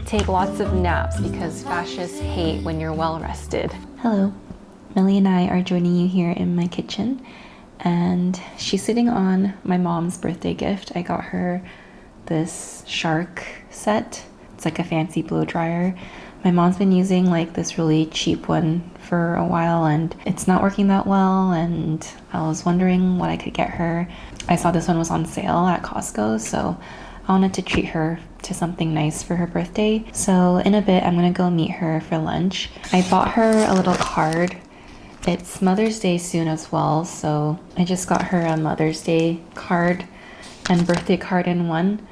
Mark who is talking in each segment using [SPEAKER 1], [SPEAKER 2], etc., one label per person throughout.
[SPEAKER 1] Take lots of naps because fascists hate when you're well rested.
[SPEAKER 2] Hello, Millie and I are joining you here in my kitchen, and she's sitting on my mom's birthday gift. I got her this shark set. It's like a fancy blow dryer. My mom's been using like this really cheap one for a while and it's not working that well, and I was wondering what I could get her. I saw this one was on sale at Costco, so I wanted to treat her to something nice for her birthday. So in a bit, I'm gonna go meet her for lunch. I bought her a little card. It's Mother's Day soon as well, so I just got her a Mother's Day card and birthday card in one.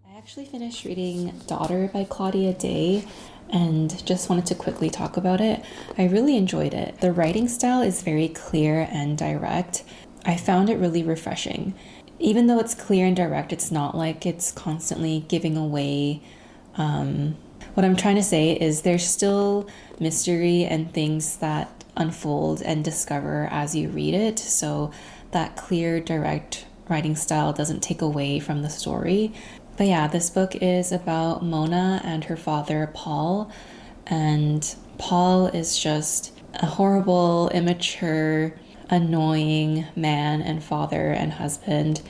[SPEAKER 2] I actually finished reading Daughter by Claudia Dey and just wanted to quickly talk about it. I really enjoyed it. The writing style is very clear and direct. I found it really refreshing. Even though it's clear and direct, it's not like it's constantly giving away. What I'm trying to say is there's still mystery and things that unfold and discover as you read it. So that clear, direct writing style doesn't take away from the story. But yeah, this book is about Mona and her father, Paul. And Paul is just a horrible, immature, annoying man and father and husband.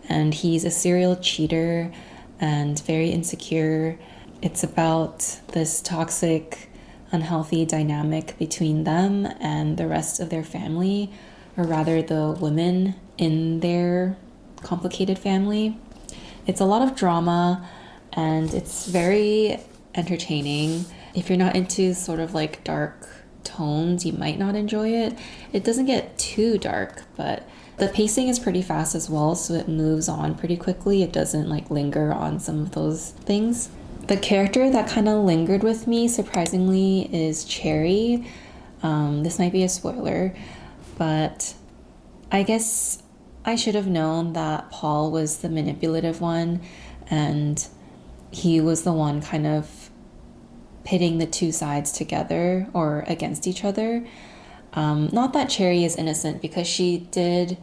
[SPEAKER 2] And he's a serial cheater and very insecure. It's about this toxic, unhealthy dynamic between them and the rest of their family, or rather the women in their complicated family. It's a lot of drama and it's very entertaining. If you're not into sort of like dark tones, you might not enjoy it. It doesn't get too dark, but the pacing is pretty fast as well, so it moves on pretty quickly. It doesn't like linger on some of those things. The character that kind of lingered with me, surprisingly, is Cherry. This might be a spoiler, but I guess I should have known that Paul was the manipulative one and he was the one kind of pitting the two sides together or against each other. Not that Cherry is innocent, because she did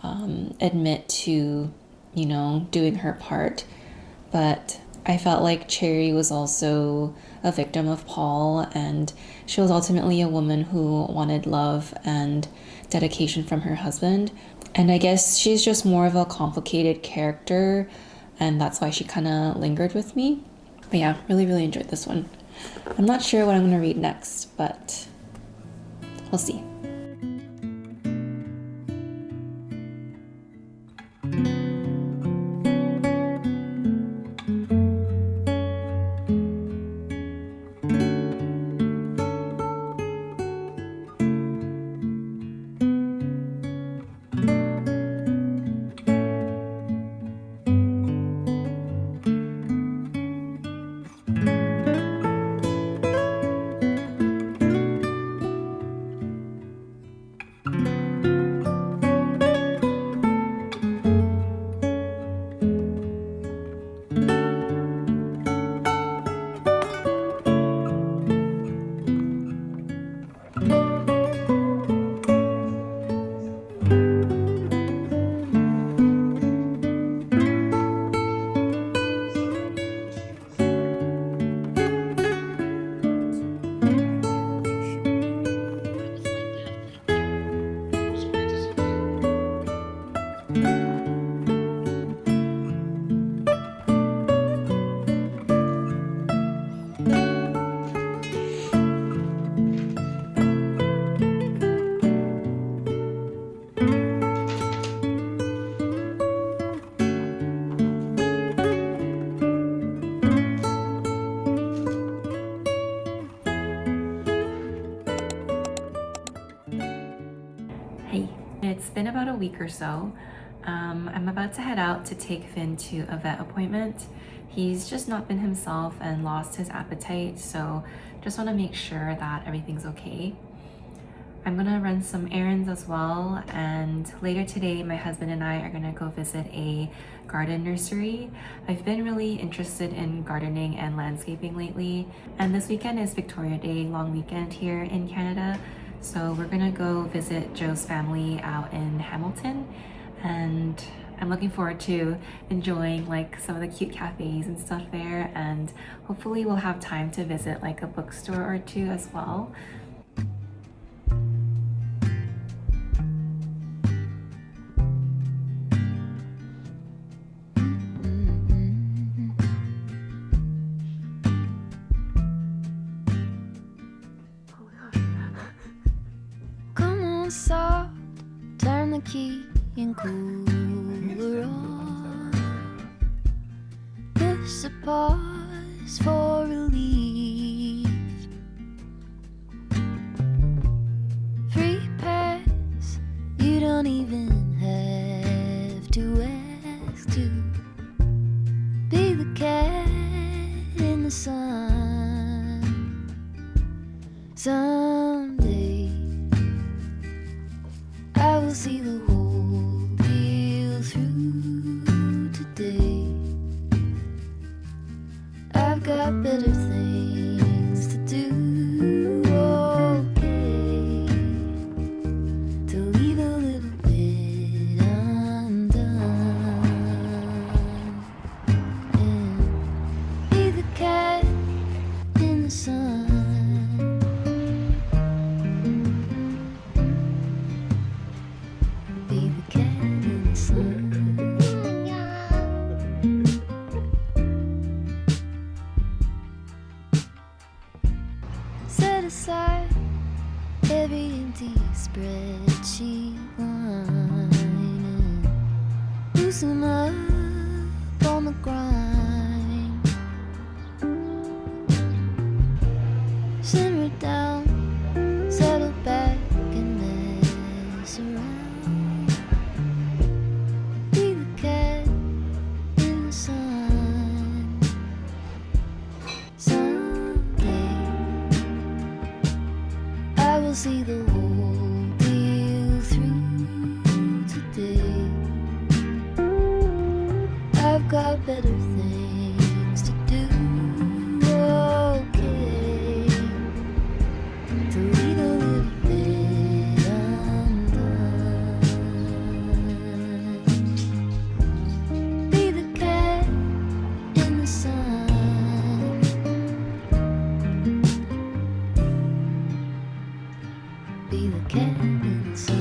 [SPEAKER 2] admit to, doing her part, but I felt like Cherry was also a victim of Paul, and she was ultimately a woman who wanted love and dedication from her husband. And I guess she's just more of a complicated character, and that's why she kind of lingered with me. But yeah, really, really enjoyed this one. I'm not sure what I'm going to read next, but we'll see. week or so. I'm about to head out to take Finn to a vet appointment. He's just not been himself and lost his appetite, so just want to make sure that everything's okay. I'm gonna run some errands as well, and later today my husband and I are gonna go visit a garden nursery. I've been really interested in gardening and landscaping lately, and this weekend is Victoria Day long weekend here in Canada, so we're gonna go visit Joe's family out in Hamilton, and I'm looking forward to enjoying like some of the cute cafes and stuff there, and hopefully we'll have time to visit like a bookstore or two as well.
[SPEAKER 3] Soft, turn the key and cooler on. Push a pause for relief. Free pass, you don't even have to ask to be the cat in the sun. Someday I will see the whole deal through today. I've got better things to do. Okay, to leave a little bit undone and be the cat in the sun. Set aside every empty spreadsheet line and loosen up on the grind. Simmer down, settle back and mess around. Be the cat in the sun. Someday I will see the whole deal through today. I've got better things to do. Okay, to leave a little bit undone. Be the cat in the sun. Be the cat in the sun.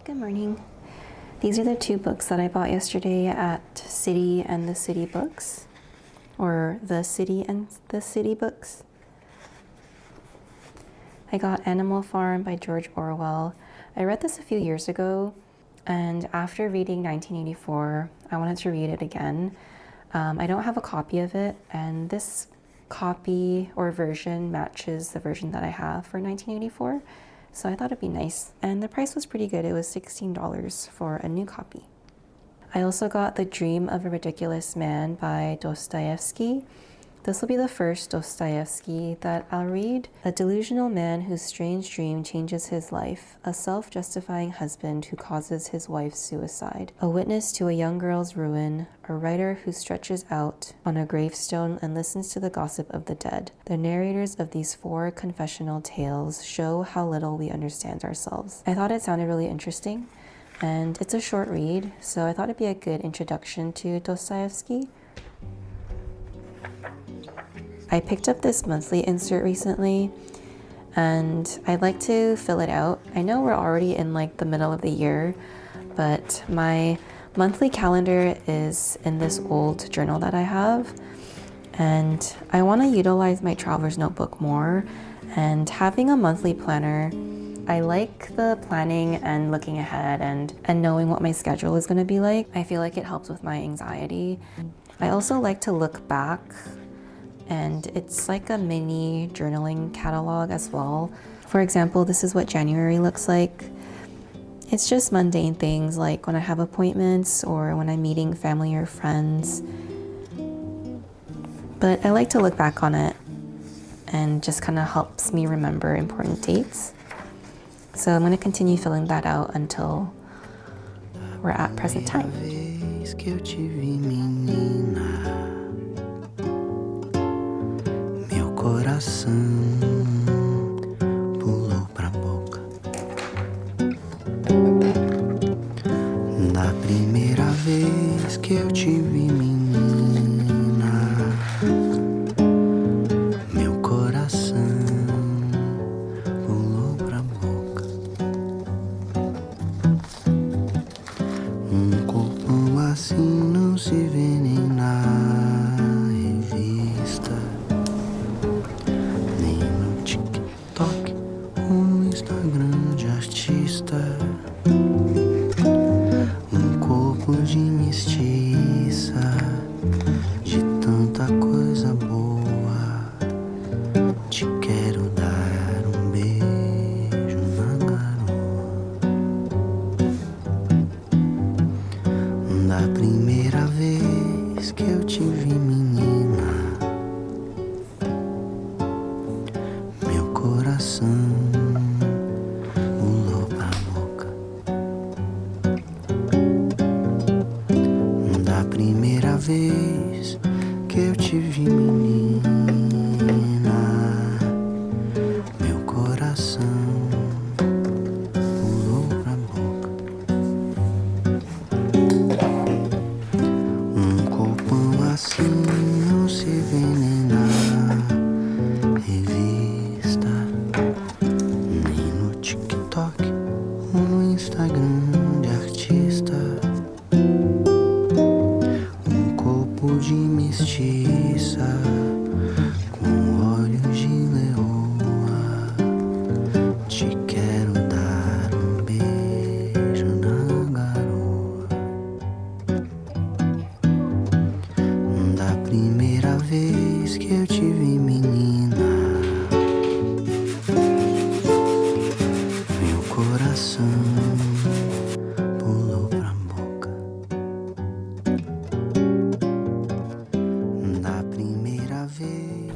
[SPEAKER 2] Good morning. These are the two books that I bought yesterday at City and the City Books, or the City and the City Books. I got Animal Farm by George Orwell. I read this a few years ago, and after reading 1984, I wanted to read it again. I don't have a copy of it, and this copy or version matches the version that I have for 1984. So I thought it'd be nice, and the price was pretty good. It was $16 for a new copy. I also got The Dream of a Ridiculous Man by Dostoevsky. This will be the first Dostoevsky that I'll read. A delusional man whose strange dream changes his life. A self-justifying husband who causes his wife's suicide. A witness to a young girl's ruin. A writer who stretches out on a gravestone and listens to the gossip of the dead. The narrators of these 4 confessional tales show how little we understand ourselves. I thought it sounded really interesting. and it's a short read, so I thought it'd be a good introduction to Dostoevsky. I picked up this monthly insert recently, and I'd like to fill it out. I know we're already in like the middle of the year, but my monthly calendar is in this old journal that I have, and I want to utilize my traveler's notebook more. And having a monthly planner, I like the planning and looking ahead and knowing what my schedule is going to be like. I feel like it helps with my anxiety. I also like to look back, and it's like a mini journaling catalog as well. For example, this is what January looks like. It's just mundane things like when I have appointments or when I'm meeting family or friends. But I like to look back on it, and just kind of helps me remember important dates. So I'm going to continue filling that out until we're at present time.
[SPEAKER 4] Da primeira vez que eu te vi, menina, meu coração pulou pra boca. Corpão assim não se vê nem na revista, nem no TikTok ou no Instagram de artista. De mestiça, de tanta coisa boa, te quero dar beijo na garoa. Da primeira vez que eu te vi, menina, meu coração pulou pra boca. Primeira vez que eu te vi, menina, meu coração pulou pra boca. Corpão assim não se vê nem na revista, nem no TikTok ou no Instagram de artista. De mestiça, com olhos de leoa, te quero dar beijo na garoa. Da primeira vez que eu te vi, menina, meu coração pulou pra boca.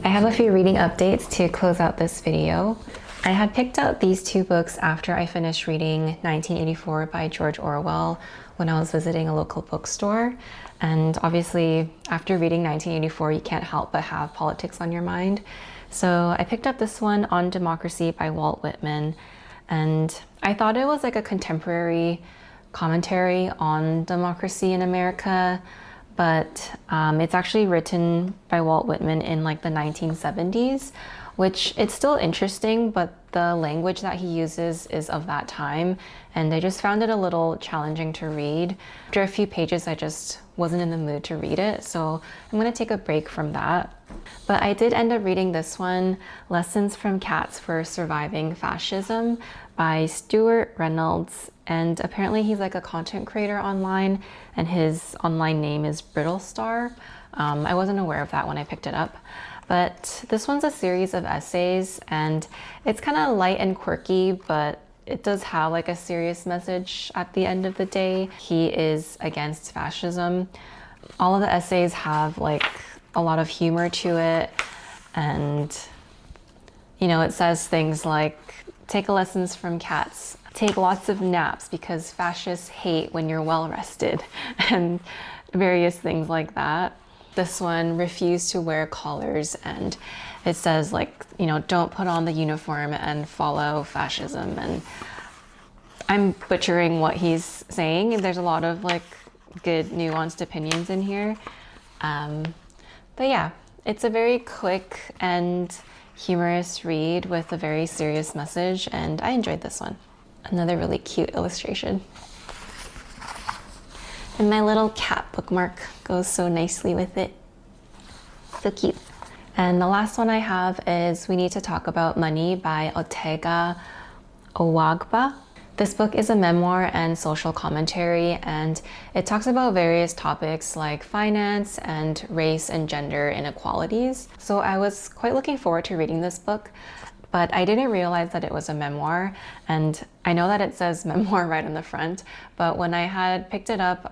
[SPEAKER 1] I have a few reading updates to close out this video. I had picked out these two books after I finished reading 1984 by George Orwell when I was visiting a local bookstore. And obviously, after reading 1984, you can't help but have politics on your mind. So I picked up this one, On Democracy by Walt Whitman. And I thought it was like a contemporary commentary on democracy in America. But it's actually written by Walt Whitman in like the 1970s, which it's still interesting, but the language that he uses is of that time. And I just found it a little challenging to read. After a few pages, I just wasn't in the mood to read it. So I'm gonna take a break from that. But I did end up reading this one, Lessons from Cats for Surviving Fascism by Stuart Reynolds. And apparently he's like a content creator online, and his online name is Brittlestar. I wasn't aware of that when I picked it up. But this one's a series of essays, and it's kind of light and quirky, but it does have like a serious message at the end of the day. He is against fascism. All of the essays have like a lot of humor to it, and you know, it says things like, take lessons from cats, take lots of naps because fascists hate when you're well rested, and various things like that. This one, refuse to wear collars, and it says like, you know, don't put on the uniform and follow fascism. And I'm butchering what he's saying, and there's a lot of like good nuanced opinions in here. But yeah, it's a very quick and humorous read with a very serious message, and I enjoyed this one. Another really cute illustration. And my little cat bookmark goes so nicely with it. So cute. And the last one I have is We Need to Talk About Money by Otegha Uwagba. This book is a memoir and social commentary, and it talks about various topics like finance and race and gender inequalities. So I was quite looking forward to reading this book, but I didn't realize that it was a memoir. And I know that it says memoir right on the front, but when I had picked it up,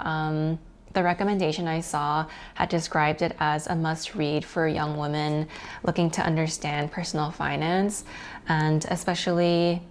[SPEAKER 1] the recommendation I saw had described it as a must-read for young women looking to understand personal finance, and especially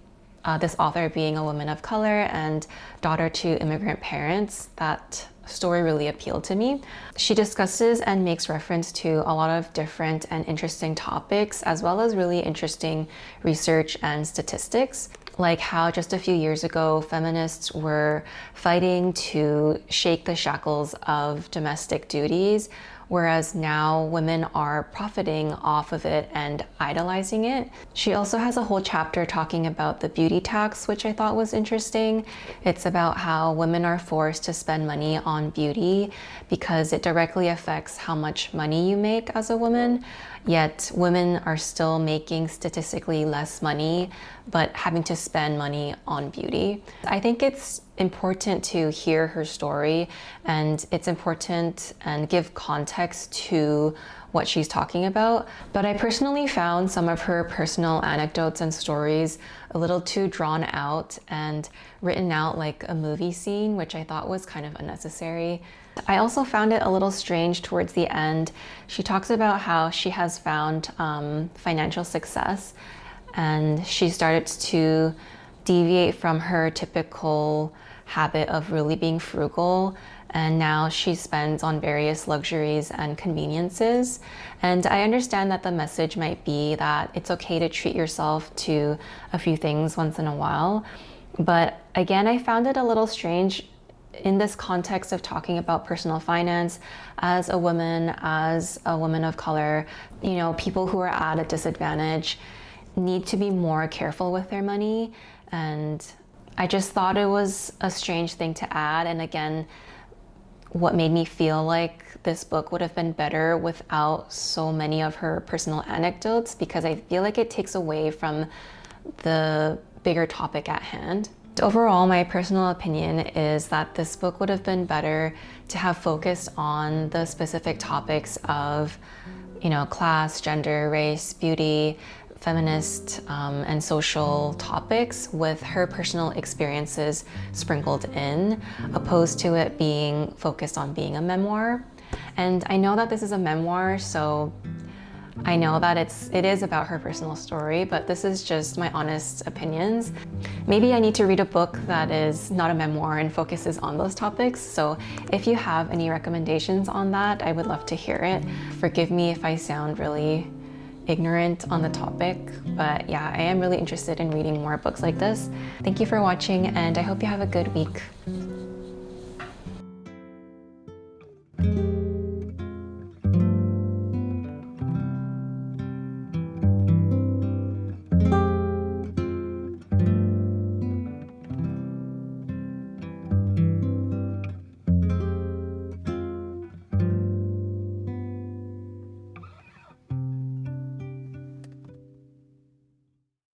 [SPEAKER 1] this author being a woman of color and daughter to immigrant parents. That story really appealed to me. She discusses and makes reference to a lot of different and interesting topics, as well as really interesting research and statistics, like how just a few years ago, feminists were fighting to shake the shackles of domestic duties, whereas now women are profiting off of it and idolizing it. She also has a whole chapter talking about the beauty tax, which I thought was interesting. It's about how women are forced to spend money on beauty because it directly affects how much money you make as a woman, yet women are still making statistically less money, but having to spend money on beauty. I think it's important to hear her story, and it's important and give context to what she's talking about. But I personally found some of her personal anecdotes and stories a little too drawn out and written out like a movie scene, which I thought was kind of unnecessary. I also found it a little strange towards the end. She talks about how she has found financial success, and she started to deviate from her typical habit of really being frugal, and now she spends on various luxuries and conveniences. And I understand that the message might be that it's okay to treat yourself to a few things once in a while, but again, I found it a little strange in this context of talking about personal finance as a woman of color. You know, people who are at a disadvantage need to be more careful with their money, and I just thought it was a strange thing to add. And again, what made me feel like this book would have been better without so many of her personal anecdotes, because I feel like it takes away from the bigger topic at hand. Overall, my personal opinion is that this book would have been better to have focused on the specific topics of, you know, class, gender, race, beauty, feminist and social topics, with her personal experiences sprinkled in, opposed to it being focused on being a memoir. And I know that this is a memoir, so I know that it is about her personal story, but this is just my honest opinions. Maybe I need to read a book that is not a memoir and focuses on those topics. So if you have any recommendations on that, I would love to hear it. Forgive me if I sound really ignorant on the topic, but yeah, I am really interested in reading more books like this. Thank you for watching, and I hope you have a good week.